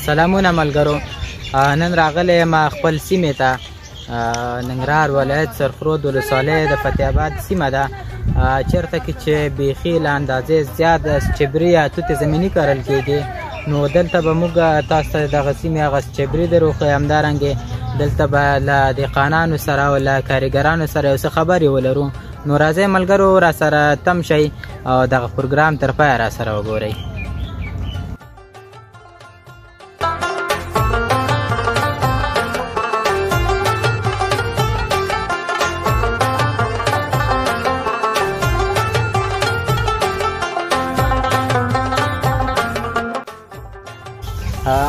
سلامونه ملګرو. نن راغلی یم خپل سیمې ته، ننګرهار ولایت سرخرود ولسوالۍ د فتح آباد سیمه ده، چېرته کې چې بیخي له اندازې زیات چبري یا توتې زمیني کرل کېږي. نو دلته به موږ تاسو ته دغه سیمې هغه چبري درو ښیو، همدارنګې دلته به له دهقانانو سره او له کارګرانو سره یو څه خبرې ولرو. نو راځئ ملګرو را سره تم شئ او دغه پروګرام تر پایه را سره وګورئ.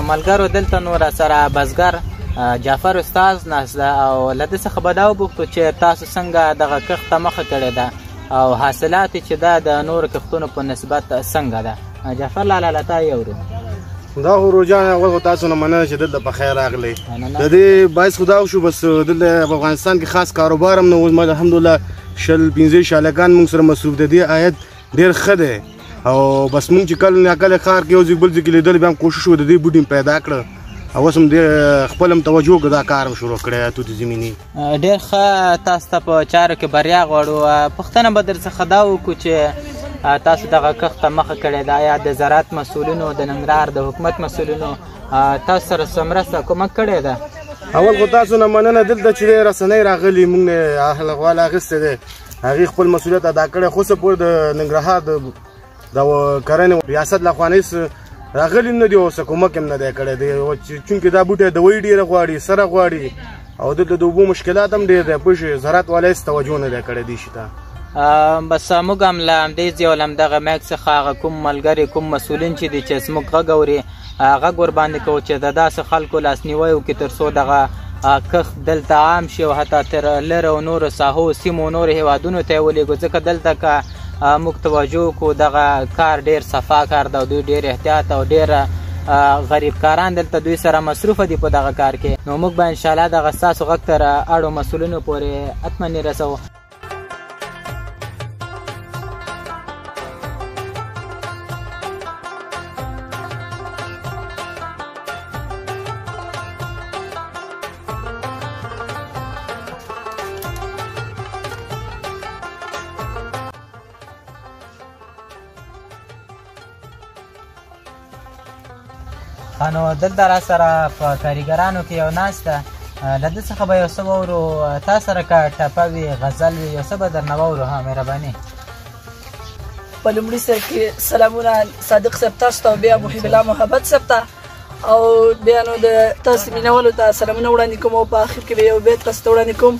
ملګرو دلته نو را سره بزګر جعفر استاد ناست ده او له ده څخه به دا وپوښتو چې تاسو څنګه دغه کښت ته مخه کړې ده او حاصلات چې ده د نورو کښتونو په نسبت څنګه ده. جعفر لالا له تا یې اورو. دا خو روجان اول خو تاسو نه مننه چې دلته په خیر راغلی. د دې باعث خو دا وشو بس دلته په افغانستان کې خاص کاروبار هم نه و. الحمدلله 15 شالګان موږ سره مصروف د دې عاید ډېر ښه دی او بس موږ چې کله نه کله ښار کې یو ځای بل ځای کې لیدل بیا هم کوشش وکړو د دې بوټي پیدا کړه او اوس هم ډېر خپل هم توجه وکړو دا کار هم شروع کړی توتې زمیني. ډېر ښه، تاسو ته په چارو کې بریا غواړو. پوښتنه به در څخه دا وکړو چې تاسو دغه کښت ته مخه کړې ده، یا د زراعت مسؤلینو د ننګرهار د حکومت مسؤلینو تاسو سره څه مرسته کومک کړې ده؟ اول خو تاسو نه مننه. دلته چې رسنۍ راغلي موږ نه اهل اخیستی دی، هغې خپل مسؤلیت ادا کړی. خو څه پورې د ننګرهار د کرنې ریاست لخوا نه راغلي نه دي او څه کومک هم نه دی کړی دی، چونکې دا بوټی دوایي ډېره غواړي، سره غواړي او دلته د اوبو مشکلات هم ډېر دی. پوه شوې، زراعت والا هېڅ توجه نه دی کړی دې شي ته. بس موږ هم له همدې ځای او له همدغه میک څخه هغه کوم ملګري کوم مسؤلین چې دي چې زموږ غږ اوري غږ ورباندې کوو چې د داسې خلکو لاسنیوی وکړي تر څو دغه کښت دلته عام شي او حتی تر لرې او نورو ساحو سیمو نورو هېوادونو ته یې ولېږو، ځکه دلته که موږ توجه وکړو دغه کار ډېر صفا کار ده او دوی ډېر احتیاط او ډېر غریب کاران دلته دوی سره مصروفه دي په دغه کار کې. نو موږ به انشاءالله دغه ستاسو غږ تر اړو مسؤلینو پورې حتما رسوو. نو دلته را سره په کاریګرانو کې یو ناست ده، له ده څخه به یو څه واورو. تا سره که ټپه وي غزل وي یو څه به درنه واورو. ها مهرباني. په لومړي سر کې سلامونه صادق صاحب تاسو ته او بیا محب الله محبت صاحب ته او بیا نو د تاسو مینهوالو ته سلامونه وړاندې کوم او په آخر کې به یو بیت تاسو ته وړاندې کوم.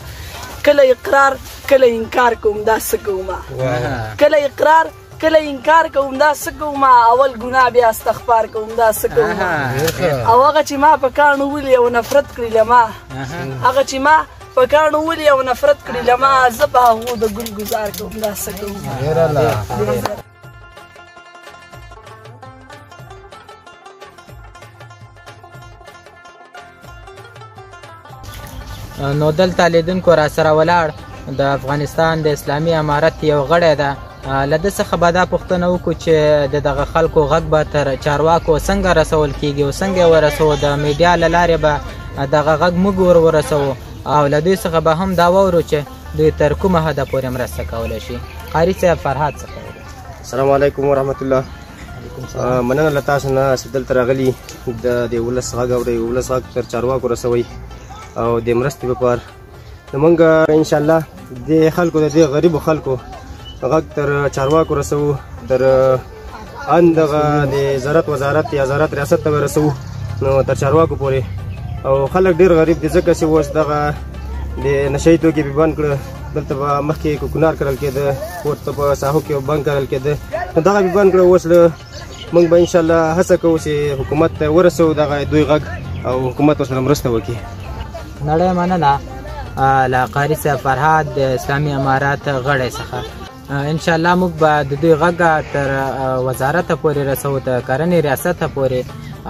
کله اقرار کله انکار کوم دا څه کومه، کله اقرار کله انکار کوم دا څه کومه، اول ګناه بیا استغفار کوم دا څه کومه. او هغه چې ما په کاڼو ولي او نفرت کړي له ما، هغه چې ما په کاڼو ولي او نفرت کړي له ما، زه په هغو د ګل ګزار کوم دا څه کومه. نو دلته لیدونکو را سره ولاړ د افغانستان د اسلامي امارت یو غړی ده. له ده څخه به دا پوښتنه وکړو چې د دغه خلکو غږ به تر چارواکو څنګه رسول کېږي او څنګه یې ورسوو، د میډیا له لارې به دغه غږ موږ ورسوو او له دوی څخه به هم دا واورو چې دوی تر کومه حده پورې مرسته کولی شي. قاري صاحب فرهاد څخه. السلام علیکم ورحمت الله. مننه له تاسو نه چې دلته راغلي د ولس غږ اورئ، ولس غږ تر چارواکو رسوئ او د مرستې لپاره. نو موږ انشاءالله د خلکو د دې غریبو خلکو غږ تر چارواکو رسوو، تر دغه د زراعت وزارت یا زراعت ریاست ته به رسوو، نو تر چارواکو پورې. او خلک ډېر غریب دي ځکه چې اوس دغه د نشهیي توکي به بند کړه. دلته به مخکې کوکنار کرل کېده، پورته په ساحو کې بند کرل کېده، نو دغه به بند کړه. اوس موږ به انشاءالله هڅه کوو چې حکومت ته ورسوو دغه دوی غږ او حکومت ورسره مرسته وکړي. نړۍ مننه له قاري صاحب فرهاد د اسلامي امارات غړی څخه. انشاءالله موږ به د دوی غږ تر وزارت پورې رسوو، د کرنې ریاست پورې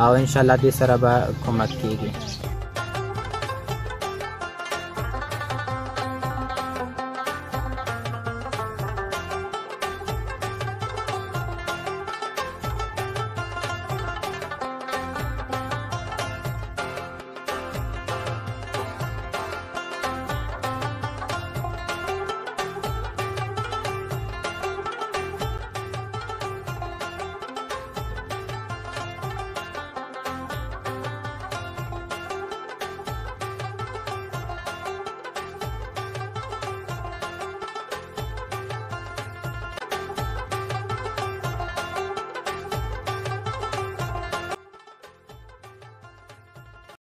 او انشاءالله دوی سره به کومک کېږي.